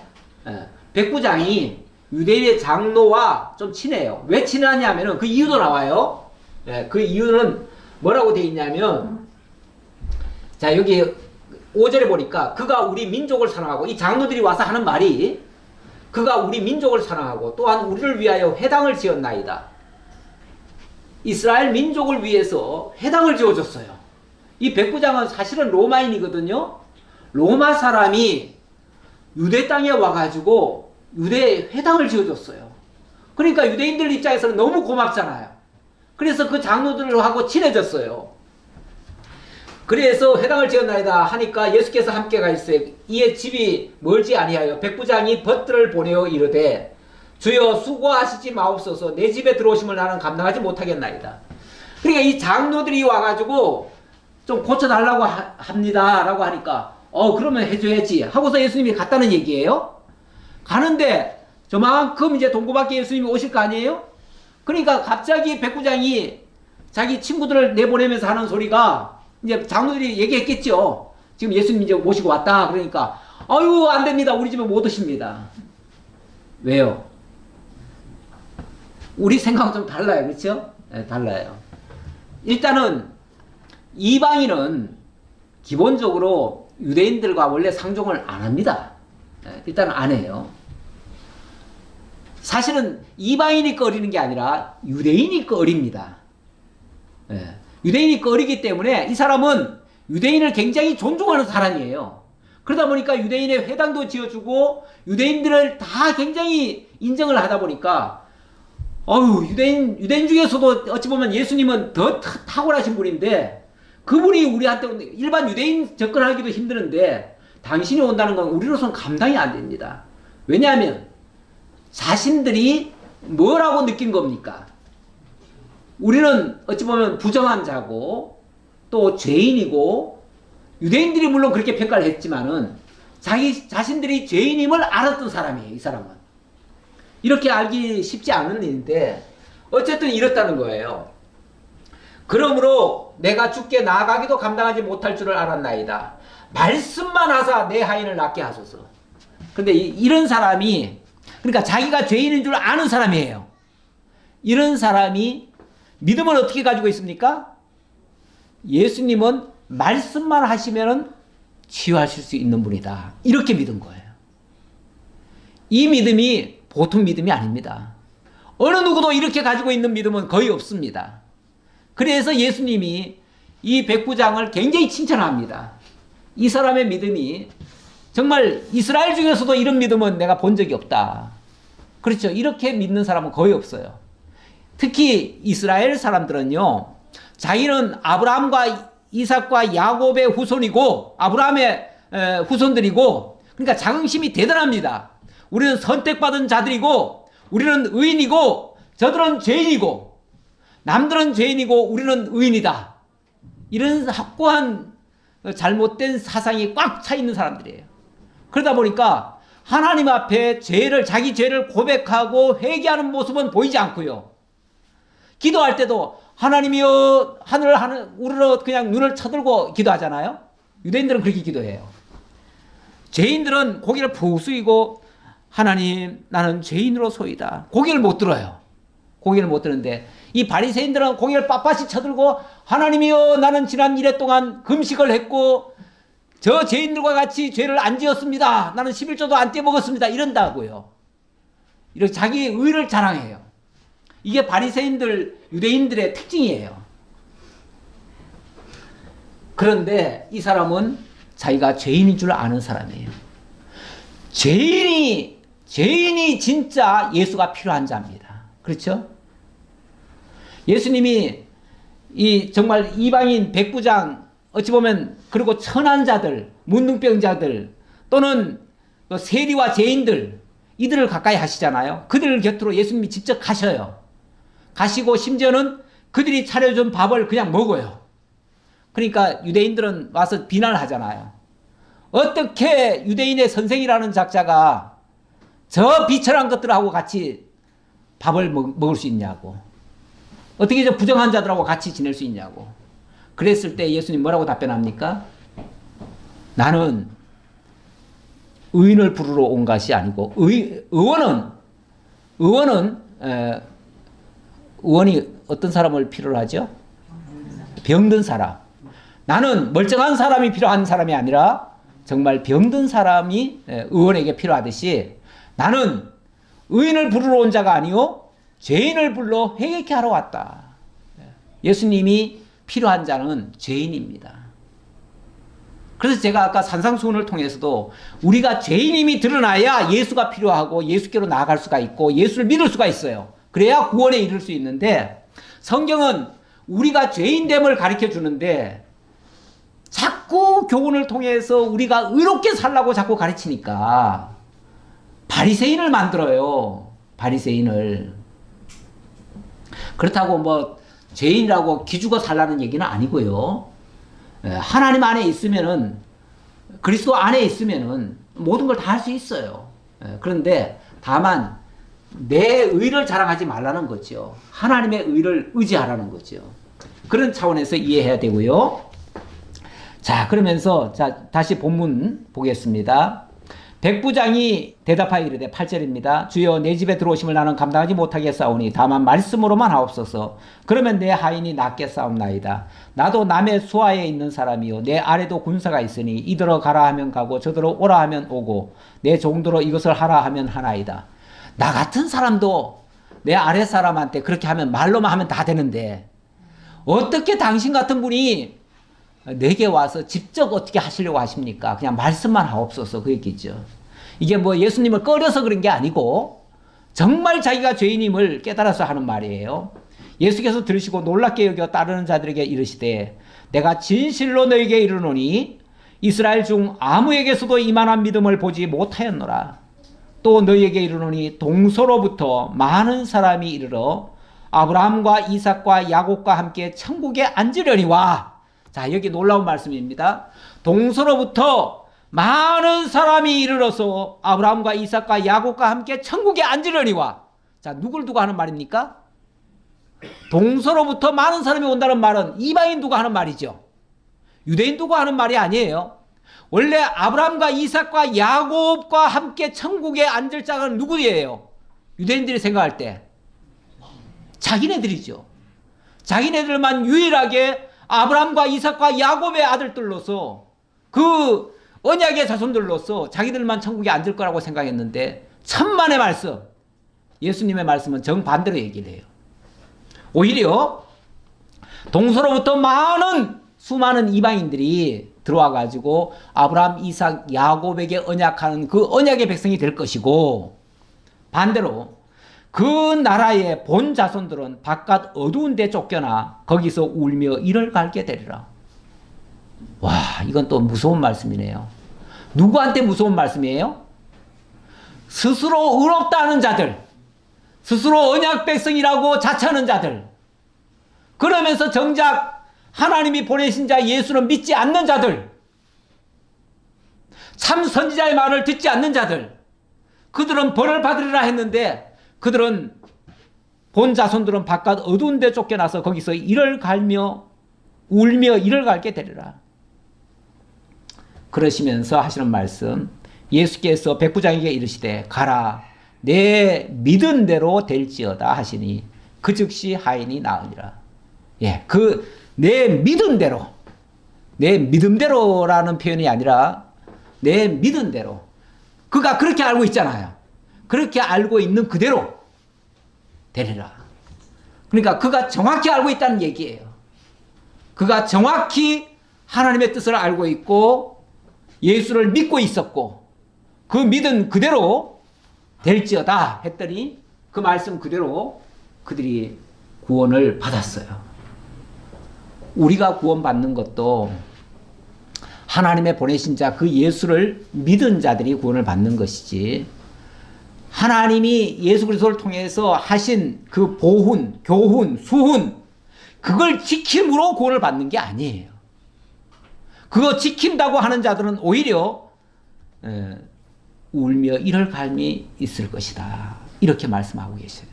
Speaker 1: 백부장이 유대인의 장로와 좀 친해요. 왜 친하냐면은 그 이유도 나와요. 그 이유는 뭐라고 되어 있냐면 자, 여기 5절에 보니까 그가 우리 민족을 사랑하고 이 장로들이 와서 하는 말이 그가 우리 민족을 사랑하고 또한 우리를 위하여 회당을 지었나이다. 이스라엘 민족을 위해서 회당을 지어줬어요. 이 백부장은 사실은 로마인이거든요. 로마 사람이 유대 땅에 와가지고 유대에 회당을 지어줬어요. 그러니까 유대인들 입장에서는 너무 고맙잖아요. 그래서 그 장로들하고 친해졌어요. 그래서 회당을 지었나이다 하니까 예수께서 함께 가 있어요. 이에 집이 멀지 아니하여 백부장이 벗들을 보내어 이르되 주여 수고하시지 마옵소서. 내 집에 들어오심을 나는 감당하지 못하겠나이다. 그러니까 이 장로들이 와가지고 좀 고쳐달라고 합니다 라고 하니까 그러면 해줘야지 하고서 예수님이 갔다는 얘기예요. 가는데 저만큼 이제 동고밖에 예수님이 오실 거 아니에요? 그러니까 갑자기 백부장이 자기 친구들을 내보내면서 하는 소리가 이제 장로들이 얘기했겠죠. 지금 예수님 이제 모시고 왔다. 그러니까 아유 안 됩니다. 우리 집에 못 오십니다. 왜요? 우리 생각은 좀 달라요. 그렇죠? 네, 달라요. 일단은 이방인은 기본적으로 유대인들과 원래 상종을 안 합니다. 네, 일단은 안 해요. 사실은 이방인이 꺼리는 게 아니라 유대인이 꺼립니다. 네. 유대인이 꺼리기 때문에 이 사람은 유대인을 굉장히 존중하는 사람이에요. 그러다 보니까 유대인의 회당도 지어주고 유대인들을 다 굉장히 인정을 하다 보니까 유대인 중에서도 어찌 보면 예수님은 더 탁월하신 분인데 그분이 우리한테 일반 유대인 접근하기도 힘드는데 당신이 온다는 건 우리로서는 감당이 안 됩니다. 왜냐하면 자신들이 뭐라고 느낀 겁니까? 우리는 어찌 보면 부정한 자고 또 죄인이고 유대인들이 물론 그렇게 평가를 했지만은 자기 자신들이 죄인임을 알았던 사람이에요. 이 사람은 이렇게 알기 쉽지 않은 일인데 어쨌든 이렇다는 거예요. 그러므로 내가 주께 나아가기도 감당하지 못할 줄을 알았나이다. 말씀만 하사 내 하인을 낫게 하소서. 근데 이런 사람이 그러니까 자기가 죄인인 줄 아는 사람이에요. 이런 사람이 믿음을 어떻게 가지고 있습니까? 예수님은 말씀만 하시면은 치유하실 수 있는 분이다. 이렇게 믿은 거예요. 이 믿음이 보통 믿음이 아닙니다. 어느 누구도 이렇게 가지고 있는 믿음은 거의 없습니다. 그래서 예수님이 이 백부장을 굉장히 칭찬합니다. 이 사람의 믿음이 정말 이스라엘 중에서도 이런 믿음은 내가 본 적이 없다. 그렇죠. 이렇게 믿는 사람은 거의 없어요. 특히 이스라엘 사람들은요, 자기는 아브라함과 이삭과 야곱의 후손이고 아브라함의 후손들이고, 그러니까 자긍심이 대단합니다. 우리는 선택받은 자들이고 우리는 의인이고 저들은 죄인이고 남들은 죄인이고 우리는 의인이다. 이런 확고한 잘못된 사상이 꽉 차 있는 사람들이에요. 그러다 보니까 하나님 앞에 자기 죄를 고백하고 회개하는 모습은 보이지 않고요. 기도할 때도 하나님이여 하늘 우러러 그냥 눈을 쳐들고 기도하잖아요. 유대인들은 그렇게 기도해요. 죄인들은 고개를 푹 숙이고 하나님 나는 죄인으로소이다. 고개를 못 들어요. 고개를 못 드는데 이 바리새인들은 고개를 빳빳이 쳐들고 하나님이여 나는 지난 1회 동안 금식을 했고 저 죄인들과 같이 죄를 안 지었습니다. 나는 11조도 안 떼먹었습니다. 이런다고요. 이렇게 자기의 의를 자랑해요. 이게 바리새인들 유대인들의 특징이에요. 그런데 이 사람은 자기가 죄인인 줄 아는 사람이에요. 죄인이 진짜 예수가 필요한 자입니다. 그렇죠? 예수님이 정말 이방인 백부장 어찌 보면 그리고 천한 자들, 문둥병자들 또는 세리와 죄인들 이들을 가까이 하시잖아요. 그들 곁으로 예수님이 직접 가셔요. 가시고 심지어는 그들이 차려준 밥을 그냥 먹어요. 그러니까 유대인들은 와서 비난을 하잖아요. 어떻게 유대인의 선생이라는 작자가 저 비천한 것들하고 같이 밥을 먹을 수 있냐고. 어떻게 저 부정한 자들하고 같이 지낼 수 있냐고. 그랬을 때 예수님 뭐라고 답변합니까? 나는 의인을 부르러 온 것이 아니고 의원이 어떤 사람을 필요로 하죠? 병든 사람. 나는 멀쩡한 사람이 필요한 사람이 아니라 정말 병든 사람이 의원에게 필요하듯이 나는 의인을 부르러 온 자가 아니요 죄인을 불러 회개케 하러 왔다. 예수님이 필요한 자는 죄인입니다. 그래서 제가 아까 산상수훈을 통해서도 우리가 죄인임이 드러나야 예수가 필요하고 예수께로 나아갈 수가 있고 예수를 믿을 수가 있어요. 그래야 구원에 이를 수 있는데 성경은 우리가 죄인됨을 가르쳐 주는데 자꾸 교훈을 통해서 우리가 의롭게 살라고 자꾸 가르치니까 바리새인을 만들어요. 바리새인을. 그렇다고 뭐 죄인이라고 기죽어 살라는 얘기는 아니고요. 하나님 안에 있으면은 그리스도 안에 있으면은 모든 걸 다 할 수 있어요. 그런데 다만 내 의를 자랑하지 말라는 거죠. 하나님의 의를 의지하라는 거죠. 그런 차원에서 이해해야 되고요. 자, 그러면서 다시 본문 보겠습니다. 백부장이 대답하여 이르되 8절입니다. 주여 내 집에 들어오심을 나는 감당하지 못하겠사오니 다만 말씀으로만 하옵소서. 그러면 내 하인이 낫겠사옵나이다. 나도 남의 수하에 있는 사람이요 내 아래도 군사가 있으니 이더러 가라 하면 가고 저더러 오라 하면 오고 내 종들어 이것을 하라 하면 하나이다. 나 같은 사람도 내 아래 사람한테 그렇게 하면 말로만 하면 다 되는데 어떻게 당신 같은 분이 내게 와서 직접 어떻게 하시려고 하십니까? 그냥 말씀만 하옵소서. 그 얘기죠. 이게 뭐 예수님을 꺼려서 그런 게 아니고 정말 자기가 죄인임을 깨달아서 하는 말이에요. 예수께서 들으시고 놀랍게 여겨 따르는 자들에게 이르시되 내가 진실로 너에게 이르노니 이스라엘 중 아무에게서도 이만한 믿음을 보지 못하였노라. 또 너희에게 이르노니 동서로부터 많은 사람이 이르러 아브라함과 이삭과 야곱과 함께 천국에 앉으려니와. 자, 여기 놀라운 말씀입니다. 동서로부터 많은 사람이 이르러서 아브라함과 이삭과 야곱과 함께 천국에 앉으려니와. 자, 누굴 두고 하는 말입니까? 동서로부터 많은 사람이 온다는 말은 이방인 두고 하는 말이죠. 유대인 두고 하는 말이 아니에요. 원래 아브라함과 이삭과 야곱과 함께 천국에 앉을 자가 누구예요? 유대인들이 생각할 때 자기네들이죠. 자기네들만 유일하게 아브라함과 이삭과 야곱의 아들들로서 그 언약의 자손들로서 자기들만 천국에 앉을 거라고 생각했는데 천만의 말씀, 예수님의 말씀은 정반대로 얘기를 해요. 오히려 동서로부터 수많은 이방인들이 들어와 가지고 아브라함, 이삭, 야곱에게 언약하는 그 언약의 백성이 될 것이고, 반대로 그 나라의 본 자손들은 바깥 어두운 데 쫓겨나 거기서 울며 이를 갈게 되리라. 와, 이건 또 무서운 말씀이네요. 누구한테 무서운 말씀이에요? 스스로 의롭다 하는 자들, 스스로 언약 백성이라고 자처하는 자들, 그러면서 정작 하나님이 보내신 자 예수는 믿지 않는 자들, 참 선지자의 말을 듣지 않는 자들, 그들은 벌을 받으리라 했는데 그들은 본 자손들은 바깥 어두운 데 쫓겨나서 거기서 이를 갈며 울며 이를 갈게 되리라. 그러시면서 하시는 말씀, 예수께서 백부장에게 이르시되 가라 내 믿은 대로 될지어다 하시니 그 즉시 하인이 나으니라. 예, 그 내 믿은 대로, 내 믿음대로라는 표현이 아니라 내 믿은 대로, 그가 그렇게 알고 있잖아요. 그렇게 알고 있는 그대로 되리라. 그러니까 그가 정확히 알고 있다는 얘기예요. 그가 정확히 하나님의 뜻을 알고 있고 예수를 믿고 있었고 그 믿은 그대로 될지어다 했더니 그 말씀 그대로 그들이 구원을 받았어요. 우리가 구원받는 것도 하나님의 보내신 자 그 예수를 믿은 자들이 구원을 받는 것이지, 하나님이 예수 그리스도를 통해서 하신 그 보훈, 교훈, 수훈, 그걸 지킴으로 구원을 받는 게 아니에요. 그거 지킨다고 하는 자들은 오히려 울며 이를 갈미 있을 것이다, 이렇게 말씀하고 계셔요.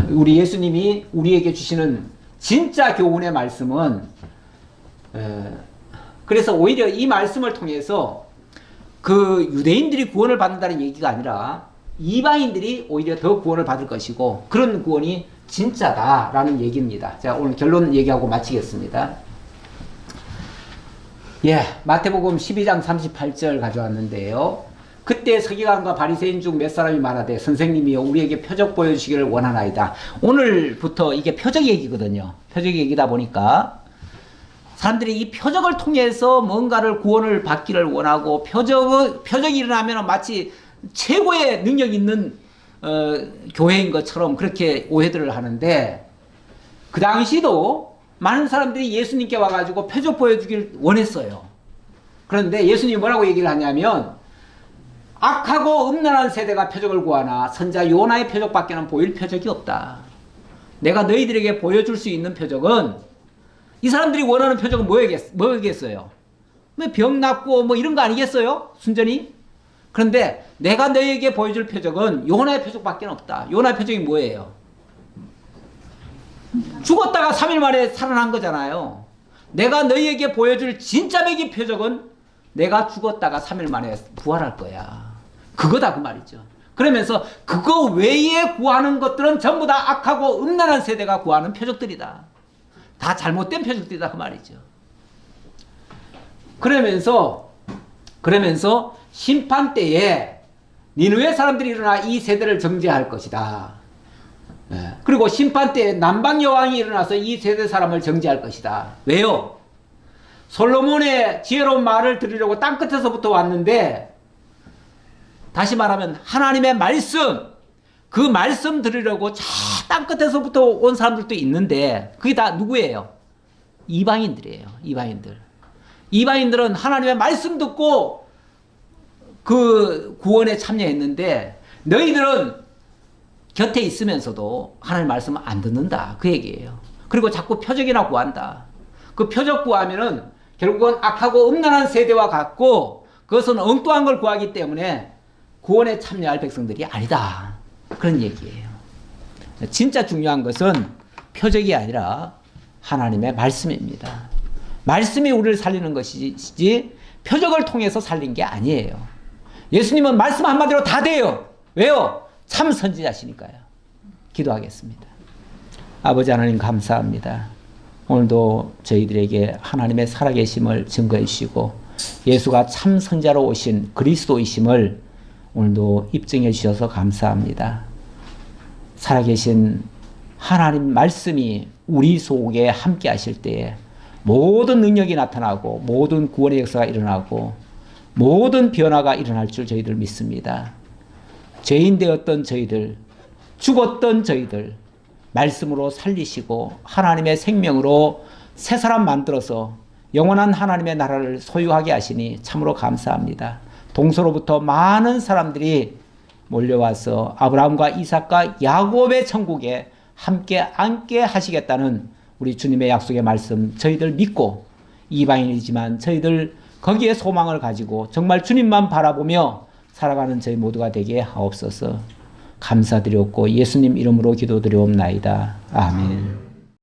Speaker 1: 우리 예수님이 우리에게 주시는 진짜 교훈의 말씀은, 그래서 오히려 이 말씀을 통해서 그 유대인들이 구원을 받는다는 얘기가 아니라 이방인들이 오히려 더 구원을 받을 것이고, 그런 구원이 진짜다라는 얘기입니다. 자, 오늘 결론 얘기하고 마치겠습니다. 예, 마태복음 12장 38절 가져왔는데요. 그때 서기관과 바리새인 중 몇 사람이 말하되 선생님이여 우리에게 표적 보여주시기를 원하나이다. 오늘부터 이게 표적 얘기거든요. 표적 얘기다 보니까 사람들이 이 표적을 통해서 뭔가를 구원을 받기를 원하고, 표적이 일어나면 마치 최고의 능력 있는 교회인 것처럼 그렇게 오해들을 하는데, 그 당시도 많은 사람들이 예수님께 와가지고 표적 보여주기를 원했어요. 그런데 예수님이 뭐라고 얘기를 하냐면, 악하고 음란한 세대가 표적을 구하나 선자 요나의 표적밖에는 보일 표적이 없다. 내가 너희들에게 보여줄 수 있는 표적은, 이 사람들이 원하는 표적은 뭐겠어요? 병 낫고 뭐 이런 거 아니겠어요? 순전히? 그런데 내가 너희에게 보여줄 표적은 요나의 표적밖에 없다. 요나의 표적이 뭐예요? 죽었다가 3일 만에 살아난 거잖아요. 내가 너희에게 보여줄 진짜 백의 표적은 내가 죽었다가 3일 만에 부활할 거야. 그거다 그 말이죠. 그러면서 그거 외에 구하는 것들은 전부 다 악하고 음란한 세대가 구하는 표적들이다. 다 잘못된 표적들이다 그 말이죠. 그러면서 심판 때에 니느웨 사람들이 일어나 이 세대를 정죄할 것이다. 그리고 심판 때에 남방 여왕이 일어나서 이 세대 사람을 정죄할 것이다. 왜요? 솔로몬의 지혜로운 말을 들으려고 땅끝에서부터 왔는데, 다시 말하면 하나님의 말씀, 그 말씀 들으려고 저 땅끝에서부터 온 사람들도 있는데, 그게 다 누구예요? 이방인들이에요. 이방인들은 하나님의 말씀 듣고 그 구원에 참여했는데, 너희들은 곁에 있으면서도 하나님의 말씀을 안 듣는다, 그 얘기예요. 그리고 자꾸 표적이나 구한다. 그 표적 구하면은 결국은 악하고 음란한 세대와 같고, 그것은 엉뚱한 걸 구하기 때문에 구원에 참여할 백성들이 아니다, 그런 얘기예요. 진짜 중요한 것은 표적이 아니라 하나님의 말씀입니다. 말씀이 우리를 살리는 것이지 표적을 통해서 살린 게 아니에요. 예수님은 말씀 한마디로 다 돼요. 왜요? 참 선지자시니까요. 기도하겠습니다. 아버지 하나님 감사합니다. 오늘도 저희들에게 하나님의 살아계심을 증거해 주시고 예수가 참 선자로 오신 그리스도이심을 오늘도 입증해 주셔서 감사합니다. 살아계신 하나님 말씀이 우리 속에 함께 하실 때에 모든 능력이 나타나고 모든 구원의 역사가 일어나고 모든 변화가 일어날 줄 저희들 믿습니다. 죄인 되었던 저희들, 죽었던 저희들 말씀으로 살리시고 하나님의 생명으로 새 사람 만들어서 영원한 하나님의 나라를 소유하게 하시니 참으로 감사합니다. 동서로부터 많은 사람들이 몰려와서 아브라함과 이삭과 야곱의 천국에 함께 앉게 하시겠다는 우리 주님의 약속의 말씀 저희들 믿고 이방인이지만 저희들 거기에 소망을 가지고 정말 주님만 바라보며 살아가는 저희 모두가 되게 하옵소서. 감사드렸고 예수님 이름으로 기도드리옵나이다. 아멘.